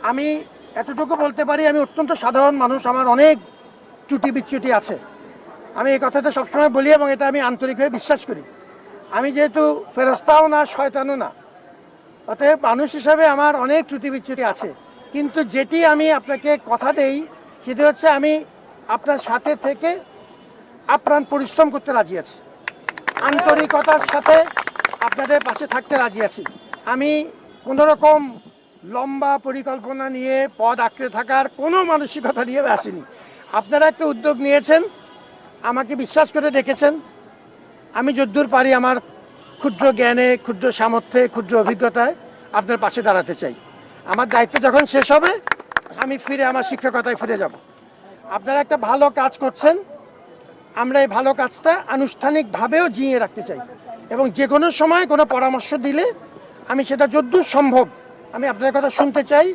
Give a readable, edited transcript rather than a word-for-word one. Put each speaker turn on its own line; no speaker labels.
আমি এতটুকু বলতে পারি, আমি অত্যন্ত সাধারণ মানুষ, আমার অনেক ত্রুটি বিচ্যুতি আছে। আমি এই কথাটা সবসময় বলি এবং এটা আমি আন্তরিকভাবে বিশ্বাস করি। আমি যেহেতু ফেরেশতাও না, শয়তানও না, অতএব মানুষ হিসাবে আমার অনেক ত্রুটি বিচ্যুতি আছে। কিন্তু যেটি আমি আপনাকে কথা দেই সেটি হচ্ছে, আমি আপনার সাথে থেকে আপ্রাণ পরিশ্রম করতে রাজি আছি, আন্তরিকতার সাথে আপনাদের পাশে থাকতে রাজি আছি। আমি কোনো রকম লম্বা পরিকল্পনা নিয়ে পদ আঁকড়ে থাকার কোনো মানসিকতা নিয়ে আসিনি। আপনারা একটা উদ্যোগ নিয়েছেন, আমাকে বিশ্বাস করে দেখেছেন। আমি যদ্দূর পারি আমার ক্ষুদ্র জ্ঞানে, ক্ষুদ্র সামর্থ্যে, ক্ষুদ্র অভিজ্ঞতায় আপনার পাশে দাঁড়াতে চাই। আমার দায়িত্ব যখন শেষ হবে আমি ফিরে আমার শিক্ষকতায় ফিরে যাব। আপনারা একটা ভালো কাজ করছেন, আমরা এই ভালো কাজটা আনুষ্ঠানিকভাবেও জিইয়ে রাখতে চাই এবং যে কোনো সময় কোনো পরামর্শ দিলে আমি সেটা যদ্দূর সম্ভব আমি আপনার কথা শুনতে চাই।